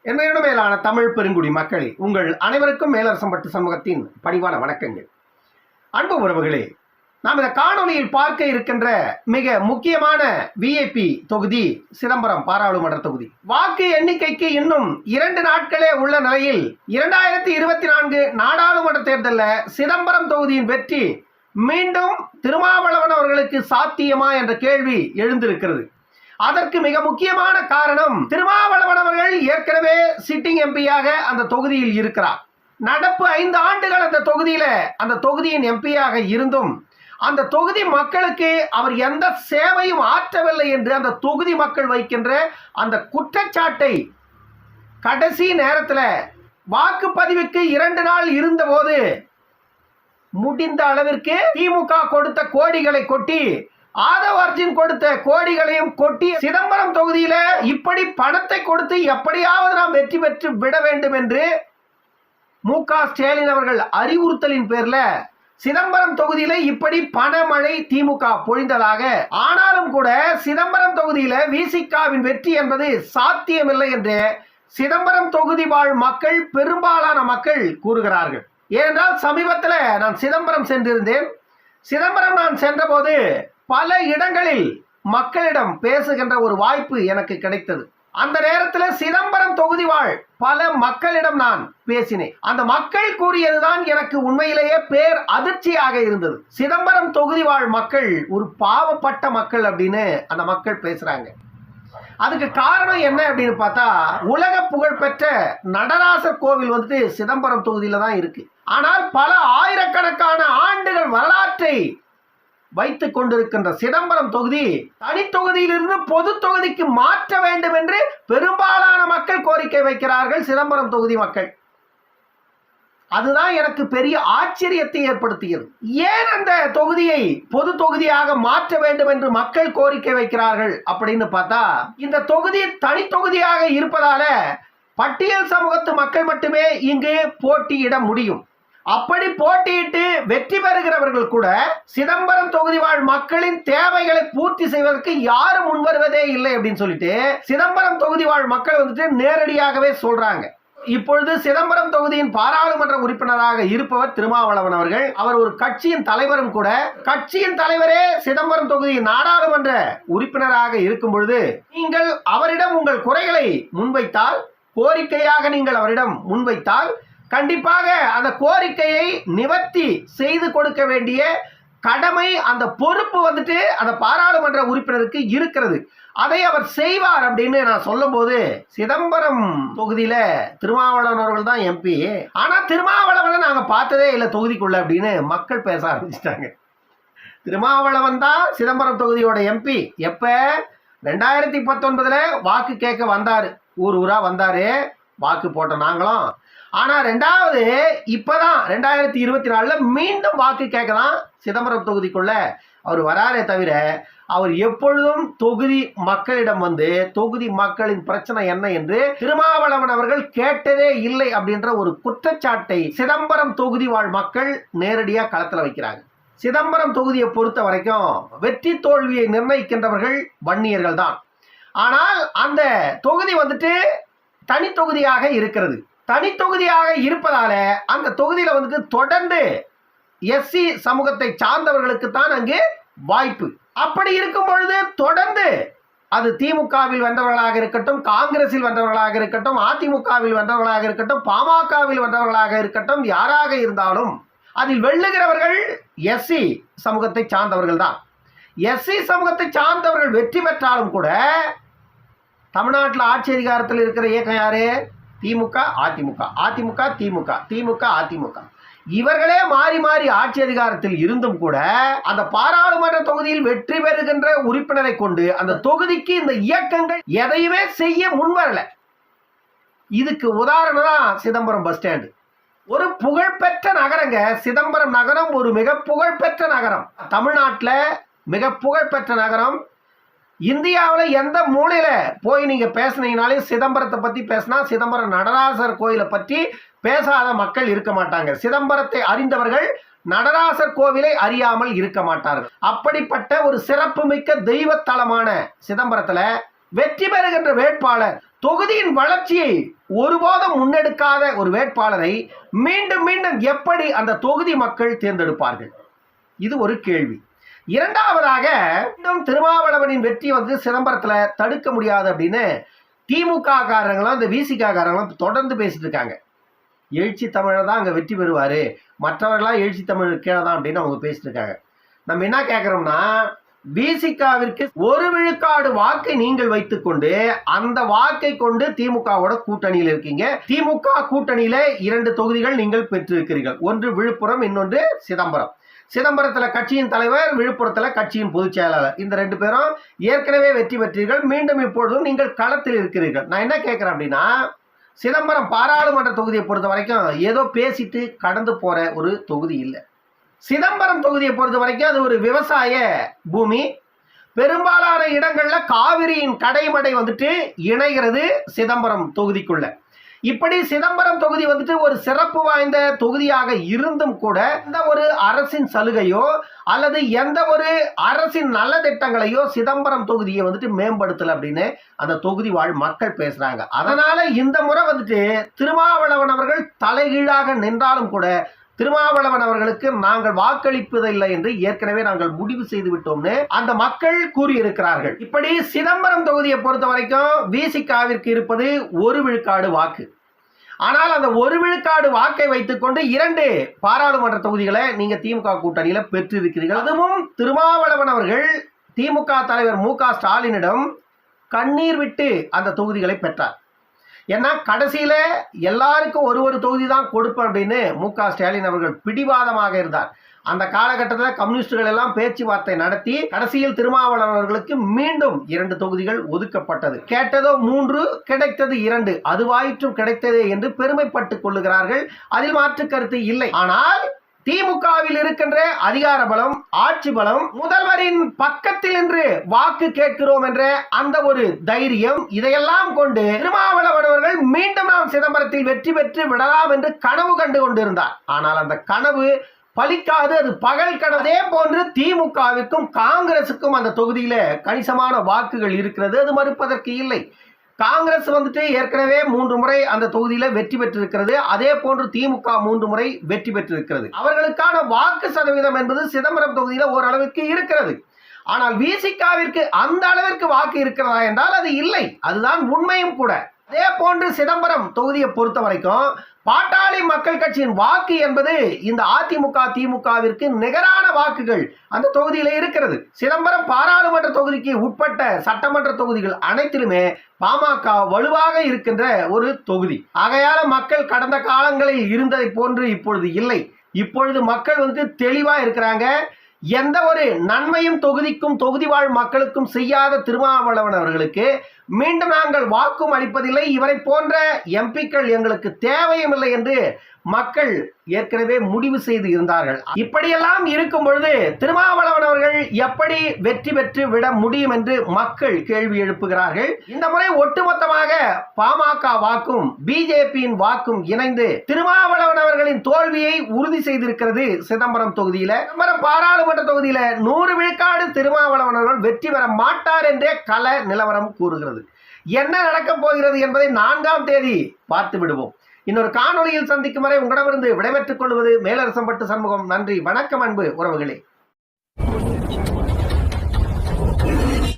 என்னையோட மேலான தமிழ் பெருங்குடி மக்களே, உங்கள் அனைவருக்கும் மேலரசம்பட்டு சமூகத்தின் பணிவான வணக்கங்கள். அன்பு உறவுகளே, நாம் இந்த காணொலியில் பார்க்க இருக்கின்ற மிக முக்கியமான விஐபி தொகுதி சிதம்பரம் பாராளுமன்ற தொகுதி. வாக்கு எண்ணிக்கைக்கு இன்னும் 2 நாட்களே உள்ள நிலையில் 2024 நாடாளுமன்ற தேர்தலில் சிதம்பரம் தொகுதியின் வெற்றி மீண்டும் திருமாவளவன் அவர்களுக்கு சாத்தியமா என்ற கேள்வி எழுந்திருக்கிறது. அதற்கு மிக முக்கியமான காரணம், திருமாவளவன் அவர்கள் ஏற்கனவே சிட்டிங் எம்பியாக அந்த தொகுதியில் இருக்கிறார். நடப்பு 5 ஆண்டுகள் அந்த தொகுதியின் எம்பியாக இருந்தும் அந்த தொகுதி மக்களுக்கு அவர் எந்த சேவையும் ஆற்றவில்லை என்று அந்த தொகுதி மக்கள் வைக்கின்ற அந்த குற்றச்சாட்டை கடைசி நேரத்தில் வாக்குப்பதிவுக்கு 2 நாள் இருந்தபோது முடிந்த அளவிற்கு திமுக கொடுத்த கோடிகளை கொட்டி, ஆதவ் அர்ஜுன் கொடுத்த கோடிகளையும் கொட்டி, சிதம்பரம் தொகுதியில இப்படி பணத்தை கொடுத்து எப்படியாவது நாம் வெற்றி பெற்று விட வேண்டும் என்று மு.க. ஸ்டாலின் அவர்கள் அறிவுறுத்தலின் பேர்ல சிதம்பரம் தொகுதியில இப்படி பணமழை திமுக பொழிந்ததாக. ஆனாலும் கூட சிதம்பரம் தொகுதியில விசிகாவின் வெற்றி என்பது சாத்தியமில்லை என்று சிதம்பரம் தொகுதி வாழ் மக்கள், பெரும்பாலான மக்கள் கூறுகிறார்கள். ஏனென்றால் சமீபத்தில் நான் சிதம்பரம் சென்றிருந்தேன். சிதம்பரம் நான் சென்றபோது பல இடங்களில் மக்களிடம் பேசுகின்ற ஒரு வாய்ப்பு எனக்கு கிடைத்தது. அந்த நேரத்தில் சிதம்பரம் தொகுதி வாழ் பல மக்களிடம் நான் பேசினேன். அந்த மக்கள் கூறியதுதான் எனக்கு உண்மையிலேயே பேர் அதிர்ச்சியாக இருந்தது. சிதம்பரம் தொகுதி வாழ் மக்கள் ஒரு பாவப்பட்ட மக்கள் அப்படின்னு அந்த மக்கள் பேசுறாங்க. அதுக்கு காரணம் என்ன அப்படின்னு பார்த்தா, உலக புகழ்பெற்ற நடராசர் கோவில் சிதம்பரம் தொகுதியில தான் இருக்கு. ஆனால் பல ஆயிரக்கணக்கான ஆண்டுகள் வரலாற்றை வைத்துக் கொண்டிருக்கின்ற சிதம்பரம் தொகுதி தனி தொகுதியிலிருந்து பொது தொகுதிக்கு மாற்ற வேண்டும் என்று பெரும்பாலான மக்கள் கோரிக்கை வைக்கிறார்கள். சிதம்பரம் தொகுதி மக்கள், அதுதான் எனக்கு பெரிய ஆச்சரியத்தை ஏற்படுத்தியது. ஏன் அந்த தொகுதியை பொது தொகுதியாக மாற்ற வேண்டும் என்று மக்கள் கோரிக்கை வைக்கிறார்கள் அப்படின்னு பார்த்தா, இந்த தொகுதி தனி தொகுதியாக இருப்பதால பட்டியல் சமூகத்து மக்கள் மட்டுமே இங்கு போட்டியிட முடியும். அப்படி போட்டியிட்டு வெற்றி பெறுகிறவர்கள் கூட சிதம்பரம் தொகுதி வாழ் மக்களின் தேவைகளை பூர்த்தி செய்வதற்கு யாரும் முன்வருவதே இல்லை அப்படின்னு சொல்லிட்டு சிதம்பரம் தொகுதி வாழ் மக்கள் நேரடியாகவே சொல்றாங்க. இப்பொழுது சிதம்பரம் தொகுதியின் பாராளுமன்ற உறுப்பினராக இருப்பவர் திருமாவளவன் அவர்கள். அவர் ஒரு கட்சியின் தலைவரும் கூட. கட்சியின் தலைவரே சிதம்பரம் தொகுதியின் நாடாளுமன்ற உறுப்பினராக இருக்கும் பொழுது நீங்கள் அவரிடம் உங்கள் குறைகளை முன்வைத்தால், கோரிக்கையாக நீங்கள் அவரிடம் முன்வைத்தால், கண்டிப்பாக அந்த கோரிக்கையை நிவர்த்தி செய்து கொடுக்க வேண்டிய கடமை, அந்த பொறுப்பு அந்த பாராளுமன்ற உறுப்பினருக்கு இருக்கிறது. அதை அவர் செய்வார் அப்படின்னு நான் சொல்லும் போது, சிதம்பரம் தொகுதியில திருமாவளவன் அவர்கள் தான் எம்பி, ஆனா திருமாவளவனை நாங்க பார்த்ததே இல்லை தொகுதிக்குள்ள அப்படின்னு மக்கள் பேச ஆரம்பிச்சிட்டாங்க. திருமாவளவன் தான் சிதம்பரம் தொகுதியோட எம்பி. எப்ப 2019 வாக்கு கேட்க வந்தாரு, ஊர் ஊரா வந்தாரு, வாக்கு போட்ட நாங்களும். ஆனா ரெண்டாவது இப்பதான் 2024 மீண்டும் வாக்கு கேட்கலாம் சிதம்பரம் தொகுதிக்குள்ள அவர் வராரே தவிர, அவர் எப்பொழுதும் தொகுதி மக்களிடம் தொகுதி மக்களின் பிரச்சனை என்ன என்று திருமாவளவன் அவர்கள் கேட்டதே இல்லை அப்படின்ற ஒரு குற்றச்சாட்டை சிதம்பரம் தொகுதி வாழ் மக்கள் நேரடியா களத்துல வைக்கிறாங்க. சிதம்பரம் தொகுதியை பொறுத்த வரைக்கும் வெற்றி தோல்வியை நிர்ணயிக்கின்றவர்கள் வன்னியர்கள் தான். ஆனால் அந்த தொகுதி தனி தொகுதியாக இருக்கிறது. தனி தொகுதியாக இருப்பதால அந்த தொகுதியில தொடர்ந்து எஸ்சி சமூகத்தை சார்ந்தவர்களுக்கு தான் அங்கு வாய்ப்பு. அப்படி இருக்கும் பொழுது தொடர்ந்து அது திமுகவில் வென்றவர்களாக இருக்கட்டும், காங்கிரஸில் வென்றவர்களாக இருக்கட்டும், அதிமுகவில் வென்றவர்களாக இருக்கட்டும், பாமகவில் வென்றவர்களாக இருக்கட்டும், யாராக இருந்தாலும் அதில் வெல்லுகிறவர்கள் எஸ்சி சமூகத்தை சார்ந்தவர்கள் தான். எஸ்சி சமூகத்தை சார்ந்தவர்கள் வெற்றி பெற்றாலும் கூட தமிழ்நாட்டில் ஆட்சி அதிகாரத்தில் இருக்கிற இயக்கம் யாரு? திமுக, அதிமுக, அதிமுக, திமுக, திமுக, அதிமுக. இவர்களே மாறி மாறி ஆட்சி அதிகாரத்தில் இருந்தும் கூட அந்த பாராளுமன்ற தொகுதியில் வெற்றி பெறுகின்ற உறுப்பினரை கொண்டு அந்த தொகுதிக்கு இந்த இயக்கங்கள் எதையுமே செய்ய முன்வரல. இதுக்கு உதாரணம் தான் சிதம்பரம் பஸ் ஸ்டாண்டு. ஒரு புகழ்பெற்ற நகரங்க சிதம்பரம் நகரம். ஒரு மிக புகழ்பெற்ற நகரம், தமிழ்நாட்டில் மிக புகழ்பெற்ற நகரம். இந்தியாவில் எந்த மூலையில போய் நீங்க பேசுனீங்கனாலே சிதம்பரத்தை பத்தி பேசினா, சிதம்பரம் நடராசர் கோயிலை பற்றி பேசாத மக்கள் இருக்க மாட்டாங்க. சிதம்பரத்தை அறிந்தவர்கள் நடராசர் கோவிலை அறியாமல் இருக்க மாட்டார்கள். அப்படிப்பட்ட ஒரு சிறப்புமிக்க தெய்வ தலமான சிதம்பரத்துல வெற்றி பெறுகின்ற வேட்பாளர் தொகுதியின் வளர்ச்சியை ஒருபோதும் முன்னெடுக்காத ஒரு வேட்பாளரை மீண்டும் மீண்டும் எப்படி அந்த தொகுதி மக்கள் தேர்ந்தெடுப்பார்கள்? இது ஒரு கேள்வி. இரண்டாவதாக, மீண்டும் திருமாவளவனின் வெற்றி சிதம்பரத்தில் தடுக்க முடியாது அப்படின்னு திமுக காரங்களும் இந்த விசிக காரங்களும் தொடர்ந்து பேசிட்டு இருக்காங்க. எழுச்சி தமிழர் தான் அங்கே வெற்றி பெறுவார், மற்றவர்களாம் எழுச்சி தமிழர் கீழே தான் அப்படின்னு அவங்க பேசிட்டு இருக்காங்க. நம்ம என்ன கேட்குறோம்னா, விசிகாவிற்கு 1 விழுக்காடு வாக்கை நீங்கள் வைத்துக்கொண்டு அந்த வாக்கை கொண்டு திமுகவோட கூட்டணியில் இருக்கீங்க. திமுக கூட்டணியில 2 தொகுதிகள் நீங்கள் பெற்றிருக்கிறீர்கள். ஒன்று விழுப்புரம், இன்னொன்று சிதம்பரம். சிதம்பரத்தில் கட்சியின் தலைவர், விழுப்புரத்தில் கட்சியின் பொதுச் செயலாளர். இந்த 2 பேரும் ஏற்கனவே வெற்றி பெற்றீர்கள். மீண்டும் இப்பொழுதும் நீங்கள் களத்தில் இருக்கிறீர்கள். நான் என்ன கேட்கிறேன் அப்படின்னா, சிதம்பரம் பாராளுமன்ற தொகுதியை பொறுத்த வரைக்கும் ஏதோ பேசிட்டு கடந்து போற ஒரு தொகுதி இல்லை. சிதம்பரம் தொகுதியை பொறுத்த வரைக்கும் அது ஒரு விவசாய பூமி. பெரும்பாலான இடங்கள்ல காவிரியின் கடைமடை இணைகிறது சிதம்பரம் தொகுதிக்குள்ள. இப்படி சிதம்பரம் தொகுதி ஒரு சிறப்பு வாய்ந்த தொகுதியாக இருந்தும் கூட எந்த ஒரு அரசின் சலுகையோ அல்லது எந்த ஒரு அரசின் நல்ல திட்டங்களையோ சிதம்பரம் தொகுதியை மேம்படுத்தல அப்படின்னு அந்த தொகுதி வாழ் மக்கள் பேசுறாங்க. அதனால இந்த முறை திருமாவளவன் அவர்கள் தலைகீழாக நின்றாலும் கூட திருமாவளவன் அவர்களுக்கு நாங்கள் வாக்களிப்பதில்லை என்று ஏற்கனவே நாங்கள் முடிவு செய்து விட்டோம்னு அந்த மக்கள் கூறியிருக்கிறார்கள். இப்படி சிதம்பரம் தொகுதியை பொறுத்த வரைக்கும் விசிகாவிற்கு இருப்பது 1 விழுக்காடு வாக்கு. ஆனால் அந்த 1 விழுக்காடு வாக்கை வைத்துக்கொண்டு 2 பாராளுமன்ற தொகுதிகளை நீங்க திமுக கூட்டணியில பெற்றிருக்கிறீர்கள். அதுவும் திருமாவளவன் அவர்கள் திமுக தலைவர் மு.க. ஸ்டாலினிடம் கண்ணீர் விட்டு அந்த தொகுதிகளை பெற்றார். ஏன்னா கடைசியில எல்லாருக்கும் ஒரு தொகுதி தான் கொடுப்பேன் அப்படின்னு மு.க. ஸ்டாலின் அவர்கள் பிடிவாதமாக இருந்தார். அந்த காலகட்டத்தில் கம்யூனிஸ்டுகள் எல்லாம் பேச்சுவார்த்தை நடத்தி கடைசியில் திருமாவளவன் அவர்களுக்கு மீண்டும் 2 தொகுதிகள் ஒதுக்கப்பட்டது. கேட்டதோ 3, கிடைத்தது 2. அதுவாயிற்றும் கிடைத்தது என்று பெருமைப்பட்டுக் கொள்ளுகிறார்கள். அதில் மாற்று கருத்து இல்லை. ஆனால் திமுகவில் இருக்கின்ற அதிகார பலம், ஆட்சி பலம், முதல்வரின் பக்கத்தில் நின்று வாக்கு கேட்கிறோம் என்ற அந்த ஒரு தைரியம், இதையெல்லாம் கொண்டு திருமாவளவன் அவர்கள் மீண்டும் நாம் சிதம்பரத்தில் வெற்றி பெற்று விடலாம் என்று கனவு கண்டு கொண்டிருந்தார். ஆனால் அந்த கனவு பலிக்காது, அது பகல் கனவு. அதே போன்று திமுகவிற்கும் காங்கிரசுக்கும் அந்த தொகுதியில கணிசமான வாக்குகள் இருக்கிறது, அது மறுப்பதற்கு இல்லை. காங்கிரஸ் ஏற்கனவே 3 முறை அந்த தொகுதியில வெற்றி பெற்றிருக்கிறது. அதே போன்று திமுக 3 முறை வெற்றி பெற்றிருக்கிறது. அவர்களுக்கான வாக்கு சதவீதம் என்பது சிதம்பரம் தொகுதியில ஓரளவிற்கு இருக்கிறது. ஆனால் விசிகாவிற்கு அந்த அளவிற்கு வாக்கு இருக்கிறதா என்றால் அது இல்லை. அதுதான் உண்மையும் கூட. அதே போன்று சிதம்பரம் தொகுதியை பொறுத்த வரைக்கும் பாட்டாளி மக்கள் கட்சியின் வாக்கு என்பது இந்த அதிமுக திமுகவிற்கு நிகரான வாக்குகள் அந்த தொகுதியில இருக்கிறது. சிதம்பரம் பாராளுமன்ற தொகுதிக்கு உட்பட்ட சட்டமன்ற தொகுதிகள் அனைத்திலுமே பாமக வலுவாக இருக்கின்ற ஒரு தொகுதி. ஆகையால மக்கள் கடந்த காலங்களில் இருந்ததை போன்று இப்பொழுது இல்லை. இப்பொழுது மக்கள் தெளிவா இருக்கிறாங்க. எந்த ஒரு நன்மையும் தொகுதிக்கும் தொகுதி வாழ் மக்களுக்கும் செய்யாத திருமாவளவன் அவர்களுக்கு மீண்டும் நாங்கள் வாக்கும் அளிப்பதில்லை, இவரை போன்ற எம்பிக்கள் எங்களுக்கு தேவையும் இல்லை என்று மக்கள் ஏற்கனவே முடிவு செய்து இருந்தார்கள். இப்படியெல்லாம் இருக்கும் பொழுது திருமாவளவன் அவர்கள் எப்படி வெற்றி பெற்று விட முடியும் என்று மக்கள் கேள்வி எழுப்புகிறார்கள். இந்த முறை ஒட்டுமொத்தமாக பாமக வாக்கும் பிஜேபியின் வாக்கும் இணைந்து திருமாவளவன் அவர்களின் தோல்வியை உறுதி செய்திருக்கிறது. சிதம்பரம் தொகுதியில, சிதம்பரம் பாராளுமன்ற தொகுதியில 100 விழுக்காடு திருமாவளவன் அவர்கள் வெற்றி பெற மாட்டார் என்றே கள நிலவரம் கூறுகிறது. என்ன நடக்கப் போகிறது என்பதை 4ஆம் தேதி பார்த்து விடுவோம். இன்னொரு காணொளியில் சந்திக்கும் வரை உங்களிடமிருந்து விடைபெற்றுக் கொள்வது மேலரசம்பட்டு சண்முகம். நன்றி, வணக்கம் அன்பு உறவுகளே.